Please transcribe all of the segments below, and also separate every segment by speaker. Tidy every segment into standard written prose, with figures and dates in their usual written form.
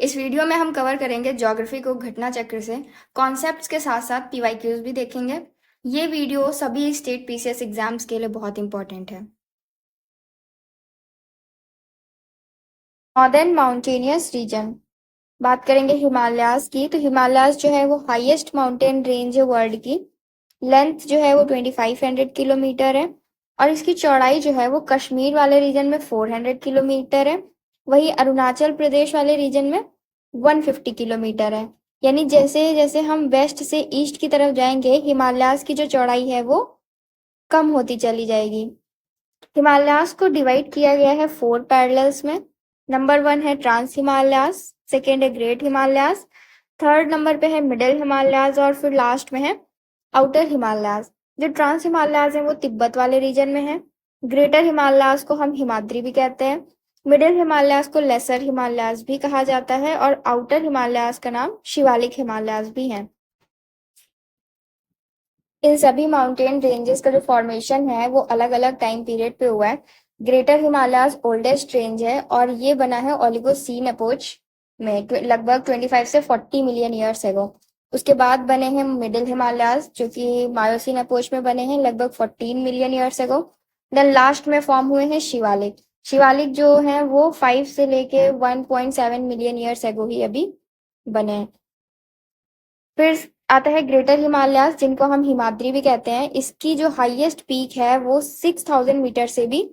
Speaker 1: इस वीडियो में हम कवर करेंगे ज्योग्राफी को घटना चक्र से। कॉन्सेप्ट्स के साथ साथ पीवाईक्यूज भी देखेंगे। ये वीडियो सभी स्टेट पीसीएस एग्जाम्स के लिए बहुत इंपॉर्टेंट है। नॉर्दर्न माउंटेनियस रीजन, बात करेंगे हिमालयाज की। तो हिमालयाज जो है वो हाईएस्ट माउंटेन रेंज है वर्ल्ड की। लेंथ जो है वो 2500 किलोमीटर है और इसकी चौड़ाई जो है वो कश्मीर वाले रीजन में 400 किलोमीटर है। वही अरुणाचल प्रदेश वाले रीजन में 150 किलोमीटर है। यानी जैसे जैसे हम वेस्ट से ईस्ट की तरफ जाएंगे हिमालयाज की जो चौड़ाई है वो कम होती चली जाएगी। हिमालयाज को डिवाइड किया गया है 4 पैरेलल्स में। नंबर 1 है ट्रांस हिमालयाज, सेकेंड है ग्रेट हिमालयाज, थर्ड नंबर पे है मिडिल हिमालयाज और फिर लास्ट में है आउटर हिमालयाज। जो ट्रांस हिमालयाज है वो तिब्बत वाले रीजन में है। ग्रेटर हिमालयाज को हम हिमाद्री भी कहते हैं। मिडिल हिमालयाज को लेसर हिमालयाज भी कहा जाता है और आउटर हिमालयाज का नाम शिवालिक हिमालयाज भी है। इन सभी माउंटेन रेंजेस का जो फॉर्मेशन है वो अलग अलग टाइम पीरियड पे हुआ है। ग्रेटर हिमालयाज ओल्डेस्ट रेंज है और ये बना है ओलिगोसीन एपोच में लगभग 25 से 40 मिलियन ईयर्स एगो। उसके बाद बने हैं मिडिल हिमालयाज जो कि मायोसीन एपोच में बने हैं लगभग 14 million years ago. Then last में फॉर्म हुए हैं शिवालिक। शिवालिक जो है वो 5 से लेके 1.7 मिलियन ईयर्स एगो ही अभी बने हैं। फिर आता है ग्रेटर हिमालयाज जिनको हम हिमाद्री भी कहते हैं। इसकी जो हाईएस्ट पीक है वो 6000 मीटर से भी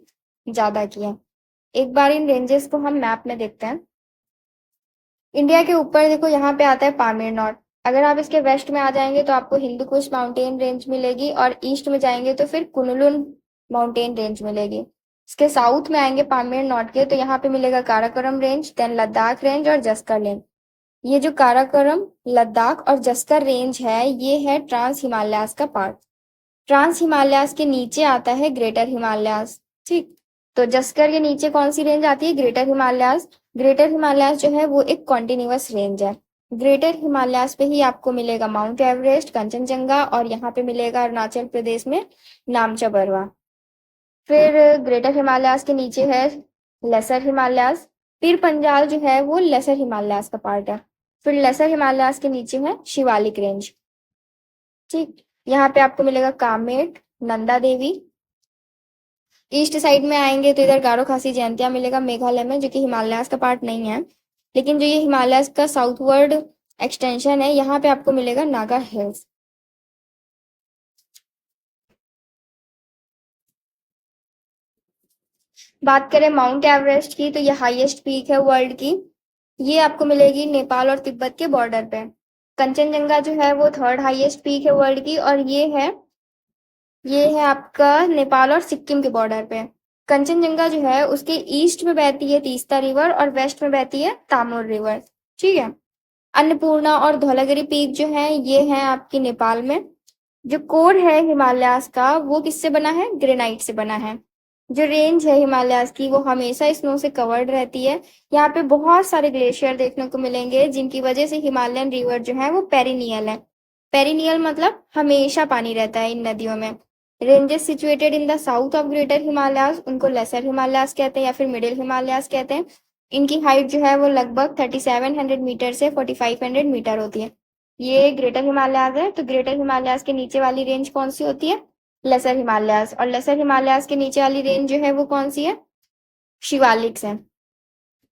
Speaker 1: ज्यादा की है। एक बार इन रेंजेस को हम मैप में देखते हैं। इंडिया के ऊपर देखो यहाँ पे आता है पामीर नॉट। अगर आप इसके वेस्ट में आ जाएंगे तो आपको हिंदू कुश माउंटेन रेंज मिलेगी और ईस्ट में जाएंगे तो फिर कुनलुन माउंटेन रेंज मिलेगी। इसके साउथ में आएंगे पामीर नॉट के तो यहाँ पे मिलेगा Karakoram range, then Ladakh range और जस्कर रेंज। ये जो काराकोरम, लद्दाख और जस्कर रेंज है ये है ट्रांस हिमालयाज का पार्ट। ट्रांस हिमालयाज के नीचे आता है ग्रेटर हिमालयाज। ठीक, तो जस्कर के नीचे कौन सी रेंज आती है? ग्रेटर हिमालयाज। ग्रेटर हिमालयाज जो है वो एक कॉन्टिन्यूअस रेंज है। ग्रेटर हिमालयाज पे ही आपको मिलेगा माउंट एवरेस्ट, कंचनजंगा और यहाँ पे मिलेगा अरुणाचल प्रदेश में नामचा बरवा। फिर ग्रेटर हिमालयाज के नीचे है लेसर हिमालयाज। पीर पंजाल जो है वो लेसर हिमालयाज का पार्ट है। फिर लेसर हिमालयाज के नीचे है शिवालिक रेंज। ठीक, यहाँ पे आपको मिलेगा कामेट, नंदा देवी। ईस्ट साइड में आएंगे तो इधर गारो खासी जयंतिया मिलेगा मेघालय में जो कि हिमालयाज का पार्ट नहीं है। लेकिन जो ये हिमालयाज का साउथवर्ड एक्सटेंशन है यहाँ पे आपको मिलेगा नागा हिल्स। बात करें माउंट एवरेस्ट की तो ये हाईएस्ट पीक है वर्ल्ड की। ये आपको मिलेगी नेपाल और तिब्बत के बॉर्डर पे। कंचनजंगा जो है वो थर्ड हाईएस्ट पीक है वर्ल्ड की और ये है आपका नेपाल और सिक्किम के बॉर्डर पे। कंचनजंगा जो है उसके ईस्ट में बहती है तीस्ता रिवर और वेस्ट में बहती है तामुर रिवर। ठीक है। अन्नपूर्णा और धौलागिरी पीक जो है ये है आपकी नेपाल में। जो कोर है हिमालयास का वो किससे बना है? ग्रेनाइट से बना है। जो रेंज है हिमालयास की वो हमेशा स्नो से कवर्ड रहती है। यहाँ पे बहुत सारे ग्लेशियर देखने को मिलेंगे जिनकी वजह से हिमालयन रिवर जो है वो पेरिनियल है। पेरिनियल मतलब हमेशा पानी रहता है इन नदियों में। Ranges situated in the south of greater Himalayas उनको लेसर हिमालयास कहते हैं या फिर मिडिल हिमालयास कहते हैं। इनकी हाइट जो है वो लगभग 3700 मीटर से 4500 मीटर होती है। ये ग्रेटर हिमालयाज है तो ग्रेटर हिमालयाज के नीचे वाली रेंज कौन सी होती है? लेसर हिमालयाज। और लेसर हिमालयाज के नीचे वाली रेंज जो है वो कौन सी है? शिवालिक्स है।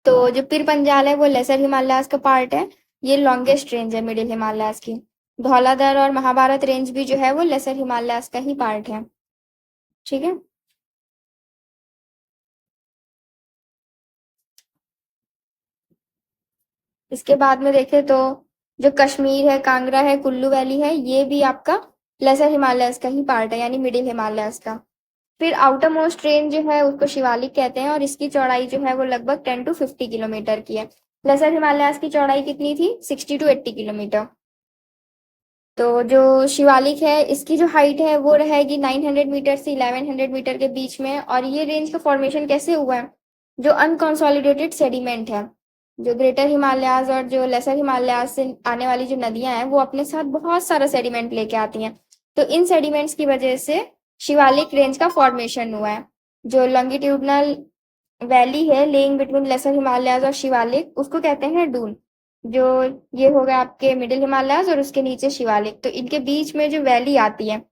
Speaker 1: तो जो पीर पंजाल है वो लेसर हिमालयाज का पार्ट है। ये लॉन्गेस्ट रेंज है मिडिल हिमालयाज की। धौलाधर और महाभारत रेंज भी जो है वो लेसर हिमालयाज का ही पार्ट है। ठीक है। इसके बाद में देखें तो जो कश्मीर है, कांगड़ा है, कुल्लू वैली है ये भी आपका लेसर हिमालयाज का ही पार्ट है यानी मिडिल हिमालयाज का। फिर आउटर मोस्ट रेंज जो है उसको शिवालिक कहते हैं और इसकी चौड़ाई जो है वो लगभग 10 to 50 किलोमीटर की है। लेसर हिमालयाज की चौड़ाई कितनी थी? 60 to 80 किलोमीटर। तो जो शिवालिक है इसकी जो हाइट है वो रहेगी 900 मीटर से 1100 मीटर के बीच में। और ये रेंज का फॉर्मेशन कैसे हुआ है? जो अनकंसोलिडेटेड सेडिमेंट है, जो ग्रेटर हिमालयाज और जो लेसर हिमालयाज से आने वाली जो नदियां हैं वो अपने साथ बहुत सारा सेडिमेंट लेके आती हैं। तो इन सेडिमेंट्स की वजह से शिवालिक रेंज का फॉर्मेशन हुआ है। जो लॉन्गिट्यूडनल वैली है लेइंग बिटवीन लेसर हिमालयाज और शिवालिक उसको कहते हैं डून। जो ये हो गया आपके मिडिल हिमालयाज और उसके नीचे शिवालिक। तो इनके बीच में जो वैली आती है,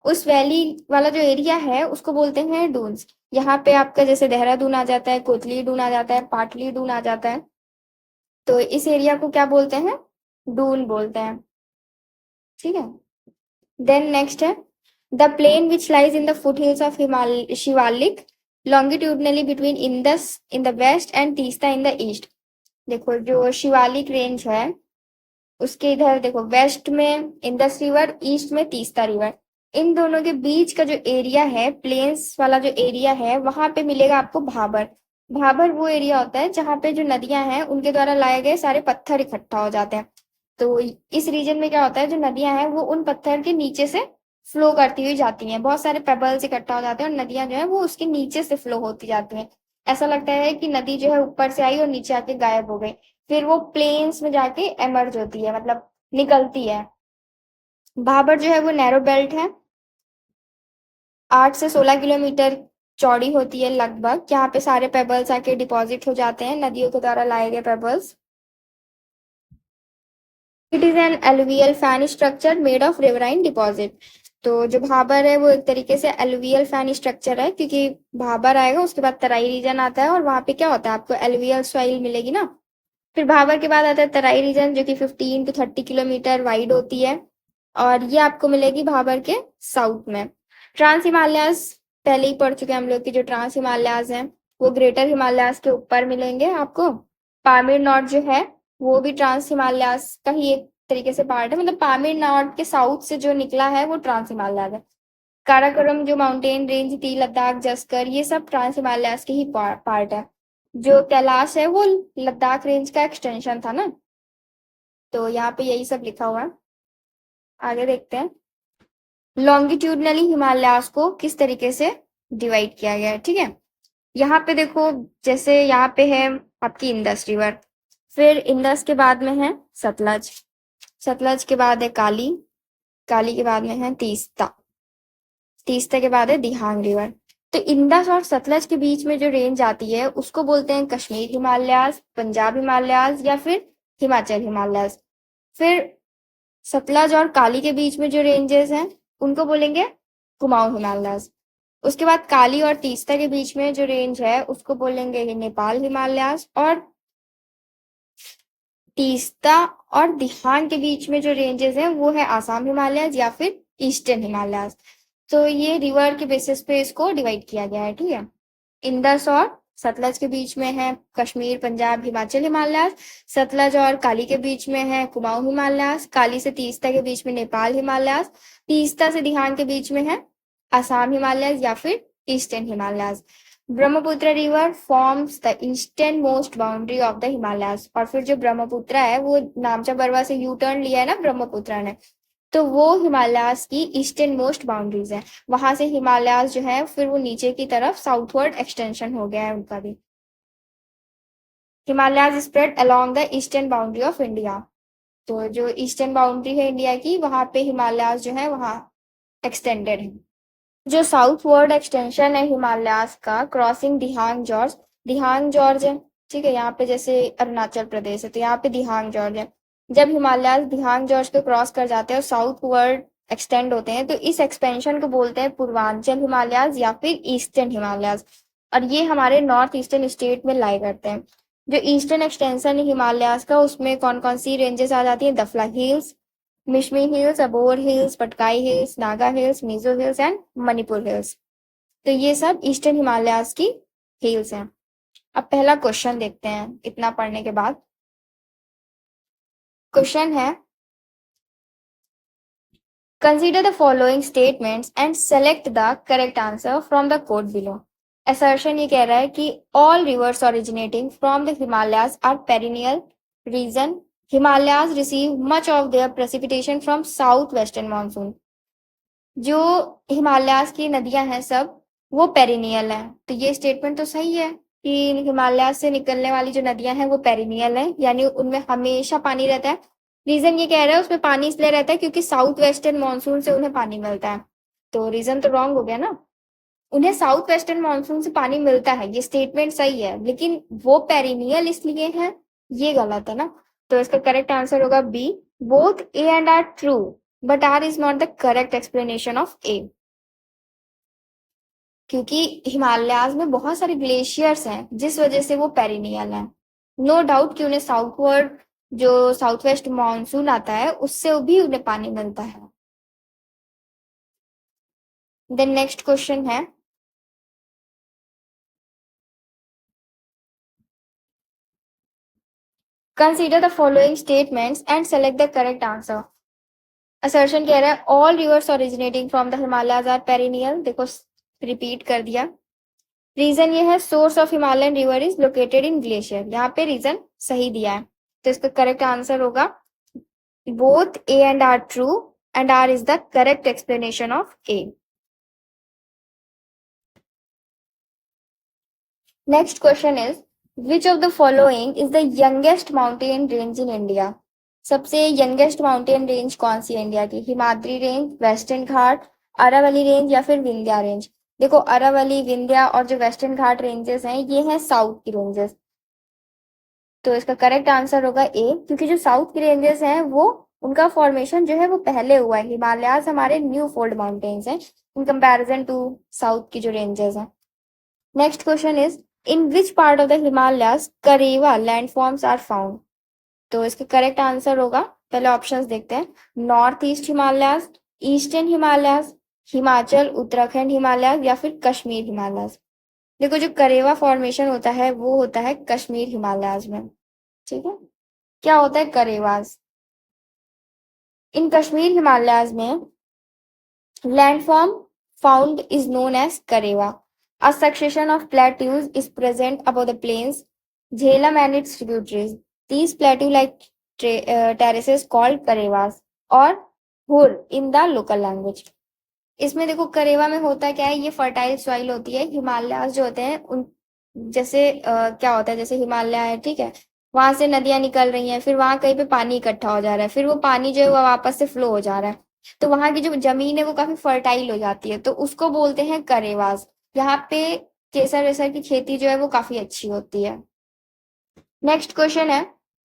Speaker 1: उस वैली वाला जो एरिया है उसको बोलते हैं डून्स। यहाँ पे आपका जैसे देहरादून आ जाता है, कोतली डून आ जाता है, पाटली डून आ जाता है। तो इस एरिया को क्या बोलते हैं? डून बोलते हैं। ठीक है। देन नेक्स्ट है the plain which lies in the foothills of Himalaya Shivalik longitudinally between Indus in the west and Teesta in the east. देखो जो शिवालिक रेंज है उसके इधर देखो, वेस्ट में इंदस रिवर, ईस्ट में तीस्ता रिवर, इन दोनों के बीच का जो एरिया है, प्लेन्स वाला जो एरिया है, वहां पे मिलेगा आपको भाबर। भाबर वो एरिया होता है जहाँ पे जो नदियां हैं उनके द्वारा लाए गए सारे पत्थर इकट्ठा हो जाते हैं। तो इस रीजन में क्या होता है, जो नदियां हैं वो उन पत्थर के नीचे से फ्लो करती हुई जाती हैं। बहुत सारे पेबल्स इकट्ठा हो जाते हैं और नदियां जो है वो उसके नीचे से फ्लो होती जाती हैं। ऐसा लगता है कि नदी जो है ऊपर से आई और नीचे आके गायब हो गई, फिर वो प्लेन्स में जाके एमर्ज होती है, मतलब निकलती है। भाबर जो है वो नैरो बेल्ट है, 8 से 16 किलोमीटर चौड़ी होती है लगभग। यहाँ पे सारे पेबल्स आके डिपॉजिट हो जाते हैं, नदियों के द्वारा लाए गए pebbles. It is an alluvial fan structure made of riverine deposit. तो जो भाबर है वो एक तरीके से एलुवियल फैन स्ट्रक्चर है, क्योंकि भाबर आएगा उसके बाद तराई रीजन आता है और वहां पे क्या होता है, आपको एलुवियल सॉइल मिलेगी ना। फिर भाबर के बाद आता है तराई रीजन, जो कि 15 to 30 किलोमीटर वाइड होती है, और ये आपको मिलेगी भाबर के साउथ में। ट्रांस हिमालयाज पहले ही पढ़ चुके हैं हम लोग की, जो ट्रांस हिमालयाज हैं वो ग्रेटर हिमालयाज के ऊपर मिलेंगे आपको। पामीर नॉर्थ जो है वो भी ट्रांस हिमालयाज का ही एक तरीके से पार्ट है, मतलब पामीर नॉर्थ के साउथ से जो निकला है वो ट्रांस हिमालयाज है। काराकोरम जो माउंटेन रेंज थी, लद्दाख, जस्कर, ये सब ट्रांस हिमालयाज के ही पार्ट है। जो कैलाश है वो लद्दाख रेंज का एक्सटेंशन था ना। तो यहाँ पे यही सब लिखा हुआ है। आगे देखते हैं लॉन्गिट्यूडनली हिमालयास को किस तरीके से डिवाइड किया गया है। ठीक है, यहाँ पे देखो, जैसे यहाँ पे है आपकी इंडस रिवर, फिर इंडस के बाद में है सतलज, सतलज के बाद है काली, काली के बाद में है तीस्ता, तीस्ता के बाद है दिहांग रिवर। तो इंडस और सतलज के बीच में जो रेंज आती है उसको बोलते हैं कश्मीर हिमालयास, पंजाब हिमालयास या फिर हिमाचल हिमालयास। फिर सतलज और काली के बीच में जो रेंजेस हैं उनको बोलेंगे कुमाऊं हिमालयास। उसके बाद काली और तीस्ता के बीच में जो रेंज है उसको बोलेंगे नेपाल हिमालयास, और तीस्ता और दिहांग के बीच में जो रेंजेस हैं वो है आसाम हिमालयास या फिर ईस्टर्न हिमालयास। तो ये रिवर के बेसिस पे इसको डिवाइड किया गया है। ठीक है, इंदस और सतलज के बीच में है कश्मीर, पंजाब, हिमाचल हिमालयास। सतलज और काली के बीच में है कुमाऊं हिमालयास। काली से तीस्ता के बीच में नेपाल हिमालयास। तीस्ता से दिहांग के बीच में है आसाम हिमालयास या फिर eastern Himalayas. Brahmaputra river forms the eastern most boundary of the Himalayas. और फिर जो ब्रह्मपुत्र है वो नामचा बरवा से यू टर्न लिया है ना ब्रह्मपुत्र ने, तो वो हिमालयास की ईस्टर्न मोस्ट बाउंड्रीज है। वहां से हिमालयास जो है फिर वो नीचे की तरफ साउथवर्ड एक्सटेंशन हो गया है उनका भी। Himalayas spread along the eastern boundary of India. तो जो ईस्टर्न बाउंड्री है इंडिया की, वहां पे हिमालयास जो है वहां एक्सटेंडेड है। जो साउथ वर्ड एक्सटेंशन है हिमालयास का, क्रॉसिंग दिहांग जॉर्ज, दिहांग जॉर्ज है। ठीक है, यहाँ पे जैसे अरुणाचल प्रदेश है तो यहाँ पे दिहांग जॉर्ज है। जब हिमालयास दिहांग जॉर्ज को क्रॉस कर जाते हैं और साउथ वर्ड एक्सटेंड होते हैं तो इस एक्सपेंशन को बोलते हैं पूर्वांचल हिमालयास या फिर ईस्टर्न हिमालयास, और ये हमारे नॉर्थ ईस्टर्न स्टेट में लाई करते हैं। जो ईस्टर्न एक्सटेंशन है हिमालयास का उसमें कौन कौन सी रेंजेस आ जाती है? Dafla hills, Mishmi hills, Abor hills, Patkai hills, Naga hills, Mizo hills and Manipur hills. तो ये सब ईस्टर्न हिमालयास की हिल्स हैं। अब पहला क्वेश्चन देखते हैं इतना पढ़ने के बाद। क्वेश्चन है consider the following statements and select the correct answer from the code below. Assertion ये कह रहा है कि all rivers originating from the Himalayas are perennial reason. Himalayas receive much of their precipitation from south western monsoon. जो Himalayas की नदियां हैं सब वो पेरिनियल हैं। तो ये स्टेटमेंट तो सही है कि हिमालय से निकलने वाली जो नदियां हैं वो पेरिनियल हैं, यानी उनमें हमेशा पानी रहता है। रीजन ये कह रहा है उसमें पानी इसलिए रहता है क्योंकि साउथ वेस्टर्न मानसून से उन्हें पानी मिलता है। तो रीजन तो रॉन्ग हो गया ना, उन्हें साउथ वेस्टर्न मानसून से पानी मिलता है, ये स्टेटमेंट सही है, लेकिन वो पेरिनियल इसलिए है, ये गलत है ना। तो इसका करेक्ट आंसर होगा B, both A and R true but R is not the correct explanation of A. क्योंकि हिमालयाज में बहुत सारे ग्लेशियर्स हैं जिस वजह से वो पेरिनियल हैं। नो डाउट कि उन्हें साउथवर्ड जो साउथ वेस्ट मानसून आता है उससे भी उन्हें पानी मिलता है। देन नेक्स्ट क्वेश्चन है, consider the following statements and select the correct answer. Assertion कह रहा है all rivers originating from the Himalayas are perennial. देखो रिपीट कर दिया। रीजन ये है source of Himalayan river is located in glacier, यहाँ पे रीजन सही दिया है। तो इसका करेक्ट आंसर होगा both A and R true and R is the correct explanation of A. Next question is which of the following is the youngest mountain range in India. सबसे youngest mountain range कौन सी है India की? Himadri range, western घाट, Aravalli range या फिर Vindhya range. देखो अरावली, विंध्या और जो western घाट ranges हैं ये हैं साउथ की रेंजेस। तो इसका करेक्ट आंसर होगा ए, क्योंकि जो साउथ की रेंजेस हैं वो उनका फॉर्मेशन जो है वो पहले हुआ है। हिमालयाज हमारे न्यू फोल्ड माउंटेन्स हैं इन कंपैरिजन टू साउथ की जो रेंजेस हैं। Next question is in which part of the Himalayas karewa landforms are found. तो इसका करेक्ट आंसर होगा, पहले ऑप्शंस देखते हैं, north east Himalayas, eastern Himalayas, Himachal Uttarakhand Himalayas या फिर कश्मीर हिमालयाज। देखो जो करेवा फॉर्मेशन होता है वो होता है कश्मीर हिमालयाज में। ठीक है, क्या होता है करेवाज? इन कश्मीर हिमालयाज में landform found is known as karewa. A succession of plateaus is present above the plains, Jhelum and its tributaries. These plateau-like terraces called karevas और हुर इन द लोकल लैंग्वेज। इसमें देखो करेवा में होता क्या है, ये फर्टाइल सॉइल होती है। हिमालयाज जो होते हैं उन जैसे क्या होता है, जैसे हिमालय है, ठीक है, वहां से नदियां निकल रही हैं, फिर वहां कहीं पे पानी इकट्ठा हो जा रहा है, फिर वो पानी जो है वो वापस से फ्लो हो जा रहा है, तो वहां की जो जमीन है वो काफी फर्टाइल हो जाती है, तो उसको बोलते हैं करेवास। यहाँ पे केसर वेसर की खेती जो है वो काफी अच्छी होती है। नेक्स्ट क्वेश्चन है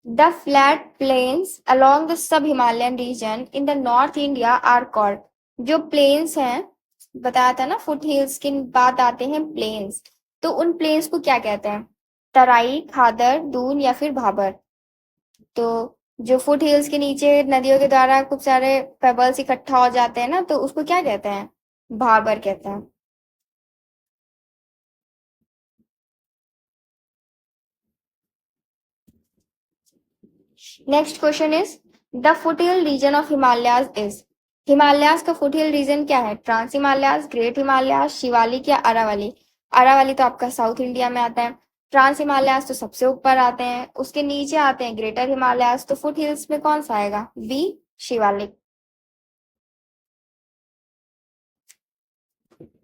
Speaker 1: the flat plains along the sub Himalayan region in the North India are called. जो प्लेन्स हैं, बताया था ना फुट हिल्स की बात आते हैं प्लेन्स, तो उन प्लेन्स को क्या कहते हैं? तराई, खादर, दून या फिर भाबर। तो जो फुट हिल्स के नीचे नदियों के द्वारा खूब सारे पेबल्स इकट्ठा हो जाते हैं ना, तो उसको क्या कहते हैं? भाबर कहते हैं। Next question is the foothill region of Himalayas is. Himalayas का फुटहिल रीजन क्या है? Trans Himalayas, great Himalayas, Shivalik या अरावली। अरावली तो आपका साउथ इंडिया में आता है, ट्रांस हिमालयाज तो सबसे ऊपर आते हैं, उसके नीचे आते हैं ग्रेटर हिमालयाज। तो फुट हिल्स में कौन सा आएगा? बी, शिवालिक।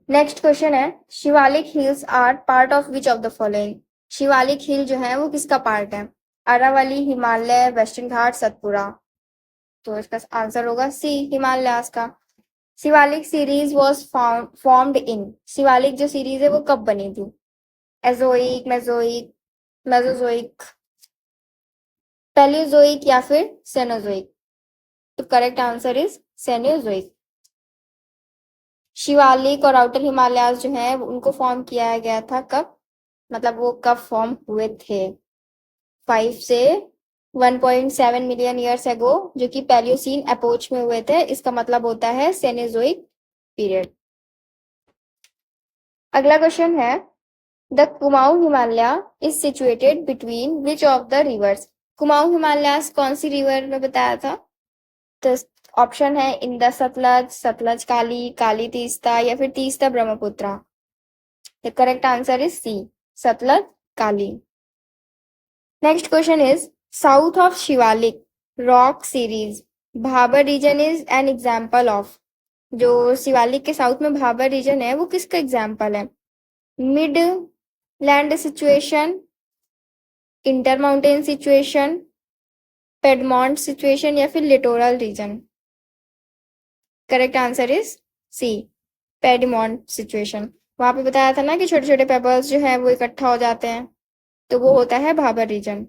Speaker 1: नेक्स्ट क्वेश्चन है Shivalik hills are part of which of the following. Shivalik hill जो है वो किसका पार्ट है? अरावली, हिमालय, वेस्टर्न घाट, सतपुरा। तो इसका आंसर होगा सी, हिमालयास का। Shivalik series was formed in. Shivalik जो सीरीज है वो कब बनी थी? एजोइक, मेजोइक, मेसोजोइक, पैलियोजोइक या फिर सेनोजोइक। तो correct answer is Cenozoic. Shivalik और आउटर हिमालयाज जो है उनको फॉर्म किया गया था कब, मतलब वो कब फॉर्म हुए थे? 5 से 1.7 मिलियन ईयर्स एगो, जो कि पैलियोसीन एपोच में हुए थे। इसका मतलब होता है सेनेजोइक पीरियड। अगला क्वेश्चन है the Kumaon Himalaya is situated between which of the reverse. Kumaon Himalayas कौन सी रिवर में बताया था? तो ऑप्शन है इंदर सतलज, सतलज काली, काली तीस्ता या फिर Teesta Brahmaputra. The correct answer is C, Sutlej Kali. Next question is south of Shivalik rock series Bhabar region is an example of. जो शिवालिक के साउथ में भाबर रीजन है वो किसका एग्जाम्पल है? Mid land situation, inter mountain situation, piedmont situation या फिर littoral region. Correct answer is C, piedmont situation. वहां पे बताया था ना कि छोटे छोटे पेबल्स जो है वो इकट्ठा हो जाते हैं, तो वो होता है भाबर रीजन।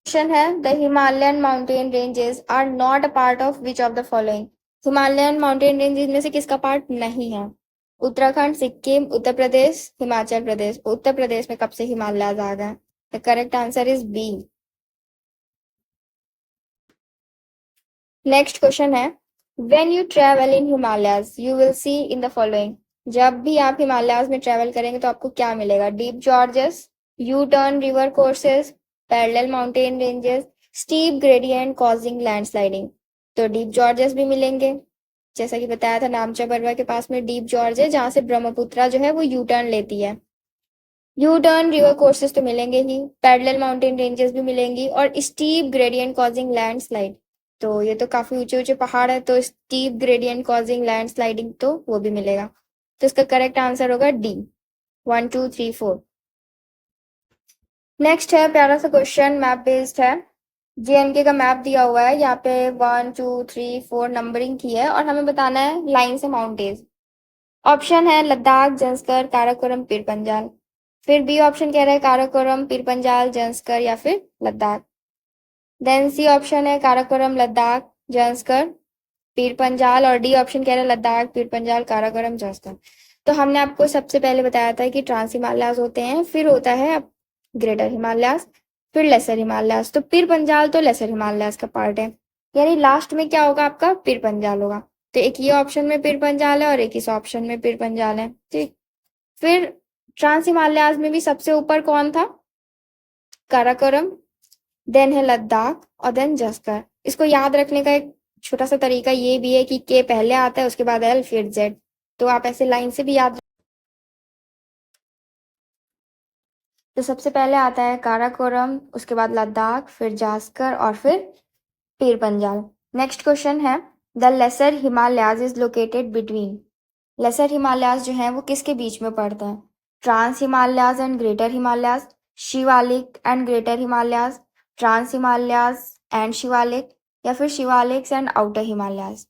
Speaker 1: क्वेश्चन है the Himalayan mountain ranges are not a part of which of the following. Himalayan mountain ranges में से किसका पार्ट नहीं है? उत्तराखंड, सिक्किम, उत्तर प्रदेश, हिमाचल प्रदेश। उत्तर प्रदेश में कब से हिमालयाज आ गए? The correct answer is B. Next question है when you travel in Himalayas you will see in the following. जब भी आप हिमालयाज में ट्रेवल करेंगे तो आपको क्या मिलेगा? Deep George's, U turn river courses, parallel mountain ranges, steep gradient causing landsliding. तो डीप जॉर्जेस भी मिलेंगे, जैसा कि बताया था नामचा बरवा के पास में डीप जॉर्ज है जहां से ब्रह्मपुत्रा जो है वो यू टर्न लेती है। यू टर्न रिवर कोर्सेज तो मिलेंगे ही, पैरेलल माउंटेन रेंजेस भी मिलेंगी और स्टीप ग्रेडियंट कॉजिंग लैंडस्लाइड। तो ये तो काफी ऊंचे ऊंचे पहाड़ है तो स्टीप ग्रेडियंट कॉजिंग लैंडस्लाइडिंग तो वो भी मिलेगा। तो इसका करेक्ट आंसर होगा डी। 1 2 3 4। नेक्स्ट है प्यारा सा क्वेश्चन, मैप बेस्ड है। जेएनके का मैप दिया हुआ है, यहाँ पे 1 2 3 4 नंबरिंग की है और हमें बताना है लाइन से माउंटेन्स। ऑप्शन है लद्दाख, जंस्कर, काराकोरम, पीर पंजाल। फिर बी ऑप्शन कह रहा है काराकोरम, पीर पंजाल, जंस्कर या फिर लद्दाख। देन सी ऑप्शन है काराकोरम, लद्दाख, जंस्कर, पीर पंजाल और डी ऑप्शन कह रहा है लद्दाख, पीर पंजाल, काराकोरम, जंस्कर। तो हमने आपको सबसे पहले बताया था कि ट्रांस हिमालयाज होते हैं, फिर होता है ग्रेटर हिमालयाज, फिर लेसर हिमालयाज। तो पीर पंजाल तो लेसर हिमालयाज का पार्ट है, यानी लास्ट में क्या होगा आपका? पीर पंजाल होगा। तो एक ये ऑप्शन में पीर पंजाल है और एक इस ऑप्शन में पीर पंजाल है, ठीक। फिर ट्रांस हिमालयाज में भी सबसे ऊपर कौन था? काराकोरम, देन है लद्दाख और देन जस्कर। इसको याद रखने का एक छोटा सा तरीका ये भी है कि के पहले आता है उसके बाद एल फिर जेड, तो आप ऐसे लाइन से भी याद। तो सबसे पहले आता है काराकोरम, उसके बाद लद्दाख, फिर जास्कर और फिर पीर पंजाल। नेक्स्ट क्वेश्चन है the lesser Himalayas is located between. Lesser Himalayas जो है वो किसके बीच में पड़ते हैं? Trans Himalayas and greater Himalayas, Shivalik and greater Himalayas, trans Himalayas and Shivalik या फिर शिवालिक्स एंड आउटर हिमालयाज।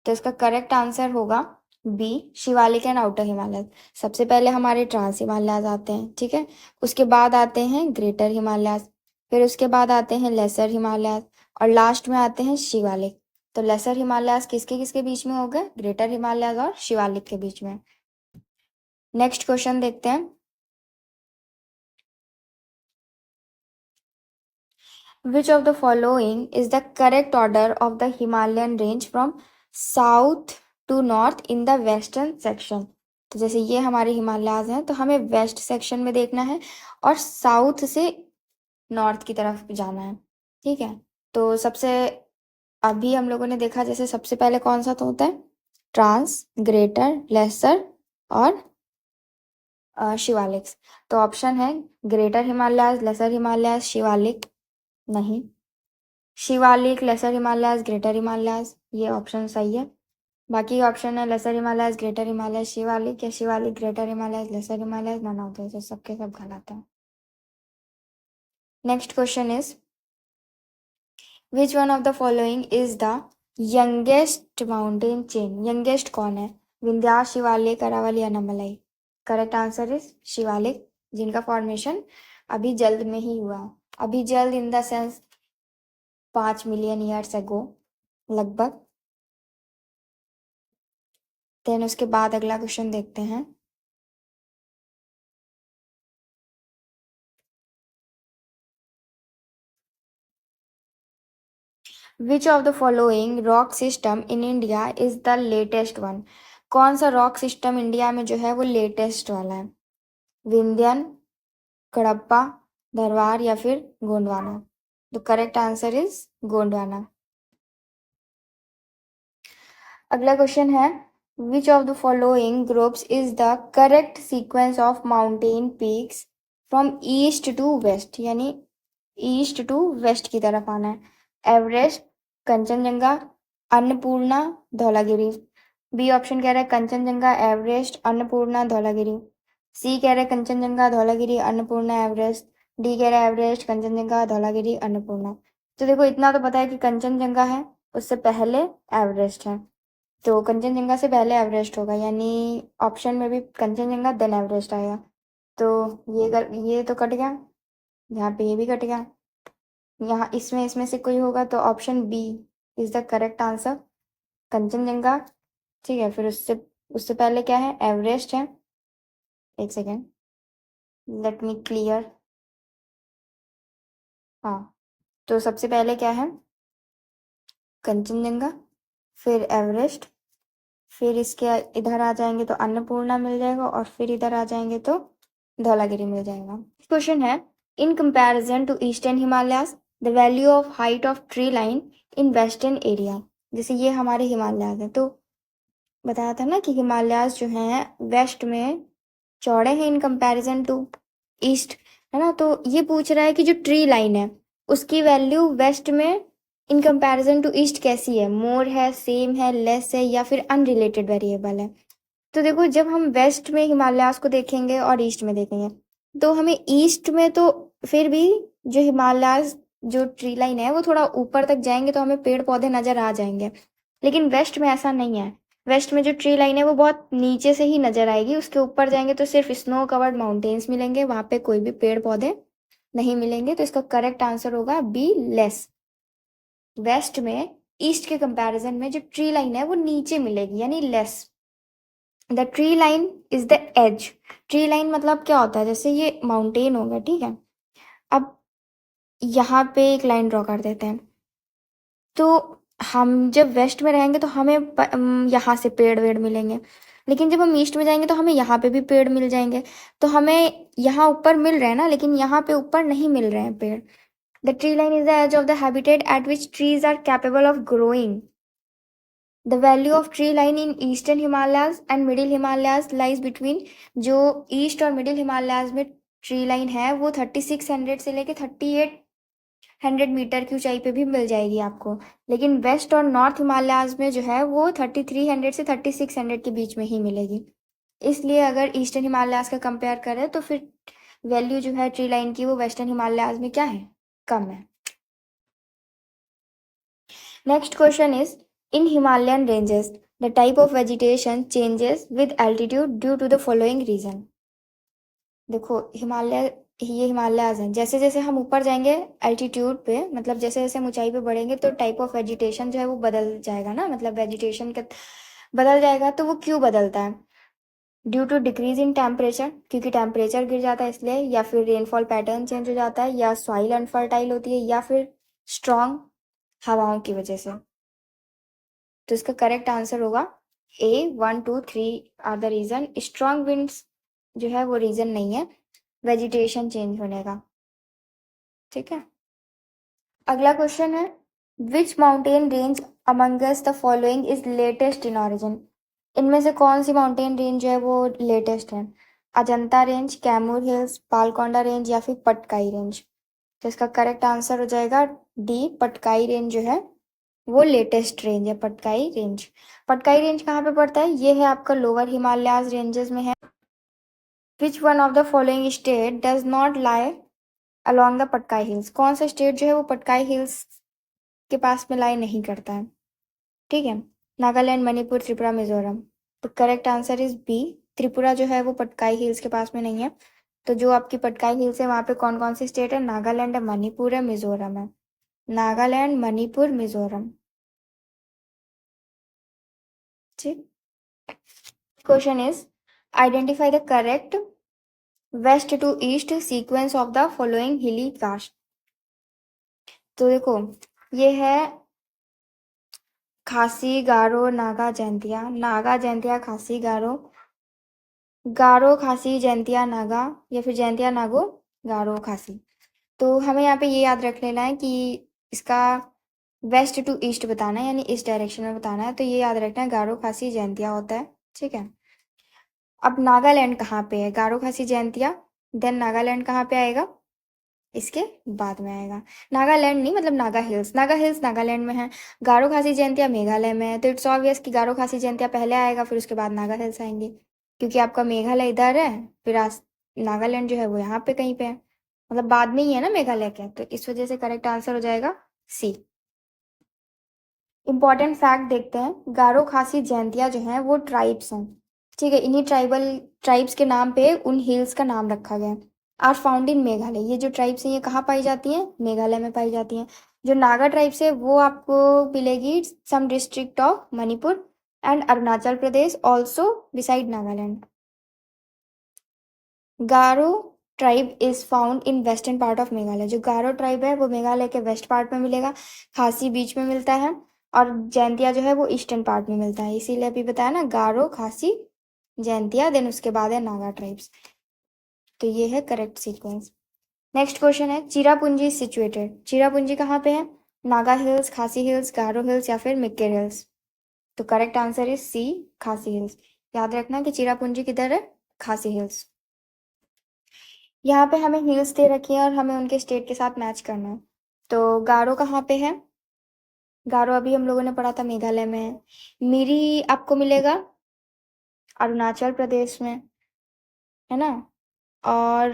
Speaker 1: तो इसका करेक्ट आंसर होगा B, Shivalik and outer Himalayas. सबसे पहले हमारे ट्रांस हिमालयाज आते हैं, ठीक है। उसके बाद आते हैं ग्रेटर हिमालयाज, फिर उसके बाद आते हैं लेसर हिमालयाज और लास्ट में आते हैं शिवालिक। तो लेसर हिमालयाज किसके किसके बीच में हो गए? ग्रेटर हिमालयाज और शिवालिक के बीच में। नेक्स्ट क्वेश्चन देखते हैं। Which of the following is the correct order of the Himalayan range from south to north in the western section? तो जैसे ये हमारे हिमालयाज हैं तो हमें वेस्ट सेक्शन में देखना है और साउथ से नॉर्थ की तरफ जाना है, ठीक है। तो सबसे अभी हम लोगों ने देखा जैसे सबसे पहले कौन सा तो होता है? ट्रांस, ग्रेटर, लेसर और शिवालिक्स। तो ऑप्शन है greater Himalayas, lesser Himalayas, Shivalik. नहीं, Shivalik, lesser Himalayas, greater Himalayas, ये ऑप्शन सही है। बाकी ऑप्शन है lesser Himalayas, greater Himalayas, Shivalik या Shivalik, greater Himalayas, lesser Himalayas, none of this, सबके सब गलत है। Next question is which one of the following is the youngest mountain chain. Youngest कौन है? Vindhyas, Shivalik, Aravalli, Anamalai. Correct answer is Shivalik, जिनका फॉर्मेशन अभी जल्द में ही हुआ है। अभी जल्द in the sense 5 million years एगो लगभग। देन उसके बाद अगला क्वेश्चन देखते हैं। विच of the following rock system in India is the latest one. कौन सा रॉक सिस्टम इंडिया में जो है वो लेटेस्ट वाला है? विंध्यन, कडप्पा, धरवार या फिर Gondwana. The correct answer is Gondwana. अगला क्वेश्चन है which of the following groups is the correct sequence of mountain peaks from east to west, यानी ईस्ट टू वेस्ट की तरफ आना है। Everest, Kanchenjunga, Annapurna, Dhaulagiri. B option कह रहा है कंचनजंगा, एवरेस्ट, अन्नपूर्णा, धौलागिरी। सी कह रहा है कंचनजंगा, धौलागिरी, अन्नपूर्णा, एवरेस्ट। डी कह रहा है एवरेस्ट, कंचनजंगा, धौलागिरी, अन्नपूर्णा। तो देखो इतना तो पता है कि कंचनजंगा है, उससे पहले एवरेस्ट है, तो कंचनजंगा से पहले एवरेस्ट होगा, यानी ऑप्शन में भी कंचनजंगा देन एवरेस्ट आएगा। तो ये तो कट गया, यहाँ पे ये भी कट गया। यहाँ इसमें इसमें से कोई होगा तो option B is the correct answer, Kanchenjunga. ठीक है, फिर उससे उससे पहले क्या है, एवरेस्ट है। एक सेकेंड, लेट मी क्लियर। हाँ, तो सबसे पहले क्या है, कंचनजंगा, फिर एवरेस्ट, फिर इसके इधर आ जाएंगे तो अन्नपूर्णा मिल जाएगा, और फिर इधर आ जाएंगे तो धौलागिरी मिल जाएगा। क्वेश्चन है, in comparison to eastern Himalayas the value of height of tree line in western area. जैसे ये हमारे हिमालयाज है, तो बताया था ना कि हिमालयाज जो हैं वेस्ट में चौड़े हैं इन कंपैरिजन टू ईस्ट, है ना। तो ये पूछ रहा है कि जो ट्री लाइन है उसकी वैल्यू वेस्ट में इन कंपैरिजन टू ईस्ट कैसी है, मोर है, सेम है, लेस है, या फिर अनरिलेटेड वेरिएबल है। तो देखो, जब हम वेस्ट में हिमालयास को देखेंगे और ईस्ट में देखेंगे, तो हमें ईस्ट में तो फिर भी जो हिमालयास जो ट्री लाइन है वो थोड़ा ऊपर तक जाएंगे तो हमें पेड़ पौधे नजर आ जाएंगे, लेकिन वेस्ट में ऐसा नहीं है। वेस्ट में जो ट्री लाइन है वो बहुत नीचे से ही नजर आएगी, उसके ऊपर जाएंगे तो सिर्फ स्नो कवर्ड माउंटेन्स मिलेंगे, वहां पे कोई भी पेड़ पौधे नहीं मिलेंगे। तो इसका करेक्ट आंसर होगा बी, लेस। वेस्ट में ईस्ट के कंपैरिजन में जो ट्री लाइन है वो नीचे मिलेगी, यानी less. The tree line is the edge. Tree line मतलब क्या होता है, जैसे ये माउंटेन होगा, ठीक है। अब यहाँ पे एक लाइन ड्रॉ कर देते हैं, तो हम जब वेस्ट में रहेंगे तो हमें यहाँ से पेड़ वेड़ मिलेंगे, लेकिन जब हम ईस्ट में जाएंगे तो हमें यहाँ पे भी पेड़ मिल जाएंगे। तो हमें यहाँ ऊपर मिल रहे हैं ना, लेकिन यहाँ पे ऊपर नहीं मिल रहे हैं पेड़। The tree line is the edge of the habitat at which trees are capable of growing. The value of tree line in eastern Himalayas and middle Himalayas lies between. जो ईस्ट और मिडिल हिमालयाज में tree line है वो 3600 से लेके 3800 metre की ऊंचाई पे भी मिल जाएगी आपको, लेकिन वेस्ट और नॉर्थ हिमालयाज में जो है वो 3300 से 3600 के बीच में ही मिलेगी। इसलिए अगर ईस्टर्न हिमालयाज का कंपेयर करें तो फिर वैल्यू जो है ट्री लाइन की वो वेस्टर्न हिमालयाज में क्या है, कम है। Next question is, in Himalayan ranges, the type of vegetation changes with altitude due to the following reason. देखो, ये हिमालयाज हैं, जैसे जैसे हम ऊपर जाएंगे एल्टीट्यूड पे, मतलब जैसे जैसे हम ऊंचाई पे बढ़ेंगे तो टाइप ऑफ वेजिटेशन जो है वो बदल जाएगा ना, मतलब वेजिटेशन का बदल जाएगा। तो वो क्यों बदलता है, due to decrease in temperature, क्योंकि टेम्परेचर गिर जाता है इसलिए, या फिर रेनफॉल पैटर्न चेंज हो जाता है, या सॉइल अनफर्टाइल होती है, या फिर स्ट्रॉन्ग हवाओं की वजह से। तो इसका करेक्ट आंसर होगा A, 1 2 3 are the region. Strong winds जो है वो रीजन नहीं है वेजिटेशन चेंज होने का, ठीक है। अगला क्वेश्चन है, which mountain range amongst the following is latest in origin. इनमें से कौन सी माउंटेन रेंज जो है वो लेटेस्ट है, Ajanta range, Kaimur hills, Palkonda range, या फिर पटकाई रेंज। तो इसका करेक्ट आंसर हो जाएगा डी, पटकाई रेंज जो है वो लेटेस्ट रेंज है, पटकाई रेंज। पटकाई रेंज कहाँ पे पड़ता है, ये है आपका लोअर हिमालयाज रेंजेस में है। विच one of the following state does not lie along the Patkai hills. कौन सा स्टेट जो है वो पटकाई हिल्स के पास में लाई नहीं करता है, ठीक है। नागालैंड, मणिपुर, त्रिपुरा, मिजोरम। तो correct answer is B, Tripura जो है वो पटकाई हिल्स के पास में नहीं है। तो जो आपकी पटकाई हिल्स है वहाँ पे कौन कौन सी स्टेट है, नागालैंड है, मणिपुर है, मिजोरम है। नागालैंड, मणिपुर, मिजोरम, ठीक। Question is, identify the correct west to east sequence of the following hilly caste. तो देखो, ये है खासी, गारो, नागा, जैंतिया। नागा, जैंतिया, खासी, गारो, गारो, खासी, जैंतिया, नागा, या फिर जैंतिया, नागो, गारो, खासी। तो हमें यहाँ पे ये याद रख लेना है कि इसका वेस्ट टू ईस्ट बताना है, यानी इस डायरेक्शन में बताना है। तो ये याद रखना है, गारो, खासी, जैंतिया होता है, ठीक है। अब नागालैंड कहाँ पे है, गारो, खासी, जैंतिया, देन नागालैंड कहाँ पे आएगा, इसके बाद में आएगा। नागालैंड नहीं, मतलब नागा हिल्स, नागा हिल्स नागालैंड में है। गारो, खासी, जयंतिया मेघालय में है, तो इट्स ऑब्वियस कि गारो, खासी, जयंतिया पहले आएगा, फिर उसके बाद नागा हिल्स आएंगे, क्योंकि आपका मेघालय इधर है, फिर नागालैंड जो है वो यहाँ पे कहीं पे है, मतलब बाद में ही है ना मेघालय के। तो इस वजह से करेक्ट आंसर हो जाएगा सी। इंपॉर्टेंट फैक्ट देखते हैं, गारो, खासी, जयंतिया जो है वो ट्राइब्स हैं, ठीक है। इन्हीं ट्राइबल ट्राइब्स के नाम पे उन हिल्स का नाम रखा गया है। Are found in Meghalaya. ये जो ट्राइब्स हैं ये कहाँ पाई जाती हैं? मेघालय में पाई जाती हैं। जो नागा ट्राइब्स है वो आपको मिलेगी some district of Manipur and Arunachal Pradesh also beside Nagaland. Garo tribe is found in western part of Meghalaya. जो गारो ट्राइब है वो मेघालय के वेस्ट पार्ट में मिलेगा, खासी बीच में मिलता है, और जैंतिया जो है वो ईस्टर्न पार्ट में मिलता है। इसीलिए अभी बताया ना, गारो, खासी, जैंतिया, देन उसके बाद है नागा ट्राइब्स। तो ये है करेक्ट सीक्वेंस। नेक्स्ट क्वेश्चन है, चिरापुंजी सिचुएटेड। चिरापुंजी कहाँ पे है? नागा हिल्स, खासी हिल्स, गारो हिल्स या फिर मिक्केर हिल्स? तो करेक्ट आंसर इज सी, खासी हिल्स। याद रखना कि चिरापुंजी किधर है? खासी हिल्स। यहाँ पे हमें हिल्स दे रखी है और हमें उनके स्टेट के साथ मैच करना है। तो गारो कहाँ पे है? गारो अभी हम लोगों ने पढ़ा था मेघालय में है। मिरी आपको मिलेगा अरुणाचल प्रदेश में, है ना। और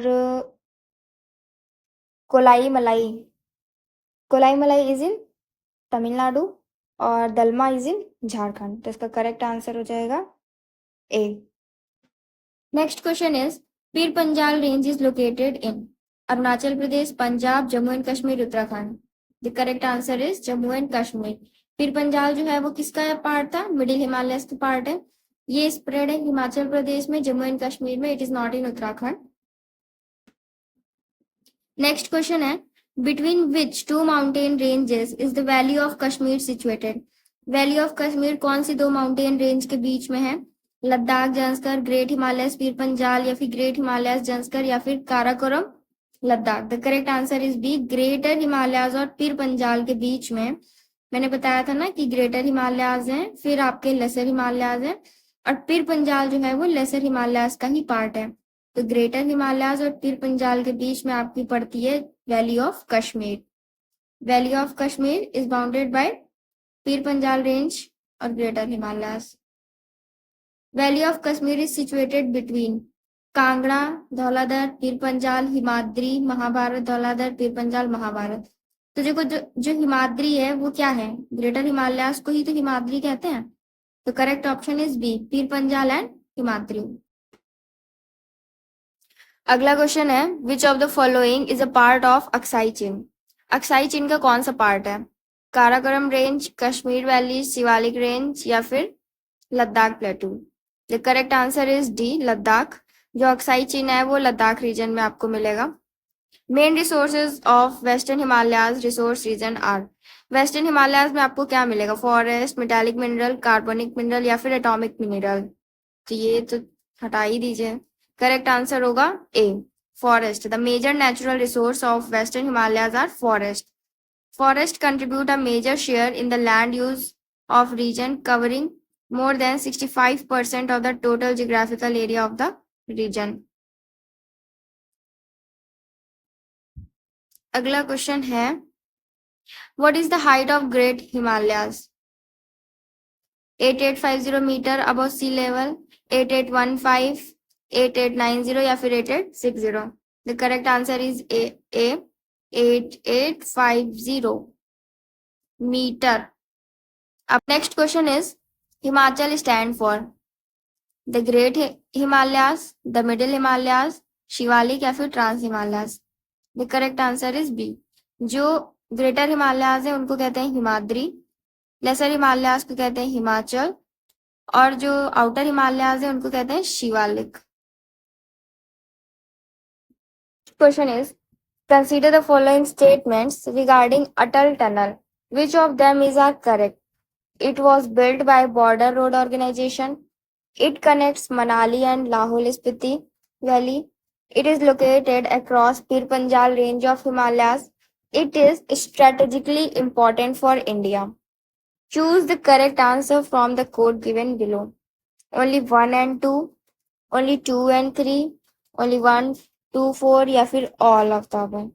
Speaker 1: कोलाई मलाई, कोलाई मलाई इज इन तमिलनाडु, और दलमा इज इन झारखंड। तो इसका करेक्ट आंसर हो जाएगा ए। Next question is, Pir Panjal range is located in Arunachal Pradesh, Punjab, Jammu and Kashmir, Uttarakhand. The correct answer is Jammu and Kashmir. Pir Panjal जो है वो किसका पार्ट था? मिडिल हिमालयस का पार्ट है। ये स्प्रेड है हिमाचल प्रदेश में, जम्मू एंड कश्मीर में। It is not in Uttarakhand. Next question है, between which two mountain ranges is the valley of Kashmir situated. Valley of Kashmir कौन सी दो माउंटेन रेंज के बीच में है? लद्दाख जंस्कर, ग्रेट हिमालयस, पीर पंजाल, या फिर ग्रेट हिमालयस जंस्कर, या फिर Karakoram Ladakh. The correct answer is B, greater Himalayas और पीर पंजाल के बीच में। मैंने बताया था ना कि ग्रेटर हिमालयाज हैं, फिर आपके लेसर हिमालयाज हैं, और पीर पंजाल जो है वो लेसर हिमालयाज का ही पार्ट है। तो ग्रेटर हिमालयाज और पीर पंजाल के बीच में आपकी पड़ती है valley of Kashmir. Valley of Kashmir is bounded by Pir Panjal range और greater Himalayas. Valley of Kashmir is situated between Kangra, Dhauladhar, Pir Panjal, Himadri, Mahabharat, Dhauladhar, Pir Panjal, Mahabharat. तो देखो, जो हिमाद्री है वो क्या है? ग्रेटर हिमालयाज को ही तो हिमाद्री कहते हैं। तो correct option is B, Pir Panjal and Himadri. अगला क्वेश्चन है, which of the following is a part of Aksai Chin. Aksai Chin का कौन सा पार्ट है? Karakoram range, Kashmir valley, Shivalik range, या फिर Ladakh plateau. The correct answer is D, Ladakh. जो अक्साई चिन है वो लद्दाख रीजन में आपको मिलेगा। Main resources of western Himalayas resource region are. Western Himalayas में आपको क्या मिलेगा? Forest, metallic mineral, carbonic mineral, या फिर एटॉमिक मिनरल। तो ये तो हटा ही दीजिए। करेक्ट आंसर होगा A, forest. The major natural resource of western Himalayas are forest. Forest contribute a major share in the land use of region, covering more than 65% of the total geographical area of the region. अगला question है, what is the height of Great Himalayas? 8850 metre above sea level, 8815, 8890 या फिर 8860? The correct answer is A 8850 metre. अब next question is, Himachal stand for the great Himalayas, the middle Himalayas, Shivalik, या फिर trans Himalayas? The correct answer is B. जो greater Himalayas है उनको कहते हैं हिमाद्री, लेसर हिमालयाज को कहते हैं हिमाचल, और जो आउटर हिमालयाज है उनको कहते हैं Shivalik. Question is, consider the following statements regarding Atal tunnel, which of them is are correct? It was built by Border Road Organization. It connects Manali and Lahore Spiti Valley. It is located across Pir Panjal range of Himalayas. It is strategically important for India. Choose the correct answer from the code given below. Only 1 and 2, only 2 and 3, only 1, 2, 4, या फिर all of the above.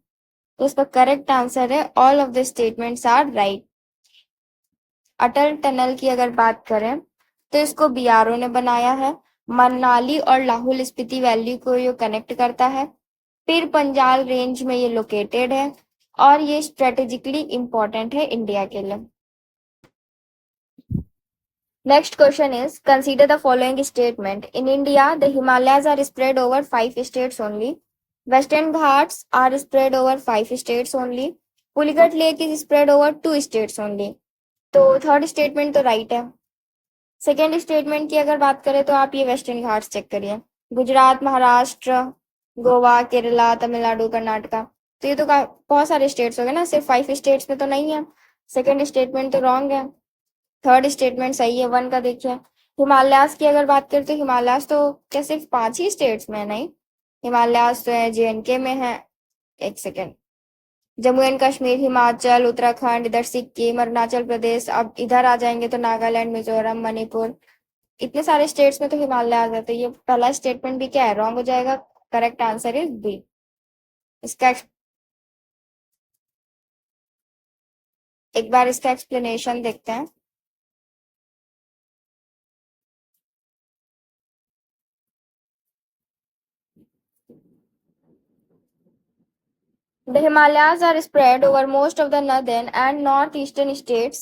Speaker 1: तो इसका correct answer है all of the statements are right. Atal tunnel की अगर बात करें तो इसको बीआरओ ने बनाया है। मनाली और लाहौल स्पीति वैली को ये कनेक्ट करता है। पीर पंजाल रेंज में ये लोकेटेड है और ये स्ट्रेटेजिकली इंपॉर्टेंट है इंडिया के लिए। Next question is, consider the following statement. In India the Himalayas are spread over 5 states only. Western Ghats are spread over 5 states only. Pulicat lake is spread over 2 states only. तो third statement तो right है। Second statement की अगर बात करें तो आप ये वेस्टर्न घाट्स चेक करिए, गुजरात, महाराष्ट्र, गोवा, केरला, तमिलनाडु, कर्नाटका। तो ये तो बहुत सारे स्टेट्स हो गए ना, सिर्फ 5 स्टेट्स में तो नहीं है। सेकेंड स्टेटमेंट तो रॉन्ग है। थर्ड स्टेटमेंट सही है, 1 का देखिए। हिमालयास की अगर बात करें तो हिमालयास तो क्या सिर्फ 5 ही स्टेट्स में है? नहीं, हिमालयास तो है JNK में है। एक सेकेंड, जम्मू एंड कश्मीर, हिमाचल, उत्तराखंड, इधर सिक्किम, अरुणाचल प्रदेश। अब इधर आ जाएंगे तो नागालैंड, मिजोरम, मणिपुर। इतने सारे स्टेट्स में तो हिमालय आ जाते हैं। ये पहला स्टेटमेंट भी क्या है, रॉन्ग हो जाएगा। Correct answer is B. इसका एक बार इसका एक्सप्लेनेशन देखते हैं। The Himalayas are spread over most of the northern and northeastern states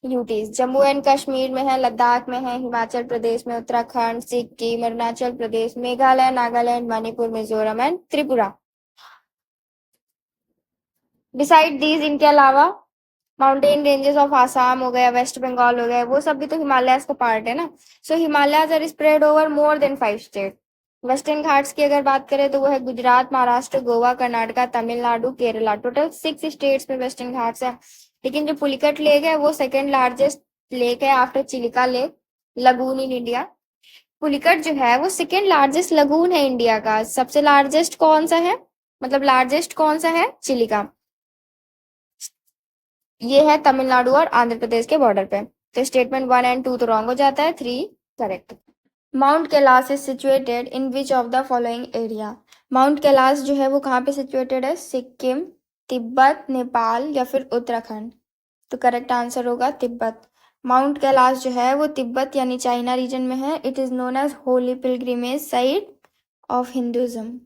Speaker 1: UTs। Jammu and Kashmir में है, लद्दाख में है, हिमाचल प्रदेश में, Uttarakhand, Sikkim, Arunachal Pradesh, Meghalaya, Nagaland, Manipur, Mizoram and Tripura. Beside these, इनके अलावा माउंटेन रेंजेस ऑफ आसाम हो गया, वेस्ट बंगाल हो गया, वो सब भी तो हिमालयाज का पार्ट है ना। So Himalayas are spread over more than 5 state. Western Ghats की अगर बात करें तो वो है गुजरात, महाराष्ट्र, गोवा, कर्नाटका, तमिलनाडु, केरला। टोटल 6 स्टेट्स में वेस्टर्न घाट्स है। लेकिन जो पुलिकट लेक है वो सेकेंड लार्जेस्ट लेक है after Chilika lake lagoon in India. Pulicat जो है वो सेकेंड लार्जेस्ट लगून है इंडिया का। सबसे लार्जेस्ट कौन सा है, मतलब लार्जेस्ट कौन सा है? चिलिका। ये है तमिलनाडु और आंध्र प्रदेश के बॉर्डर पे। तो स्टेटमेंट 1 एंड 2 तो रॉन्ग हो जाता है, 3 correct. Mount Kailash is situated in which of the following area. Mount Kailash जो है वो कहाँ पे सिचुएटेड है? सिक्किम, तिब्बत, नेपाल या फिर उत्तराखंड। तो करेक्ट आंसर होगा तिब्बत। माउंट कैलाश जो है वो तिब्बत यानी चाइना रीजन में है। It is known as holy pilgrimage site of Hinduism.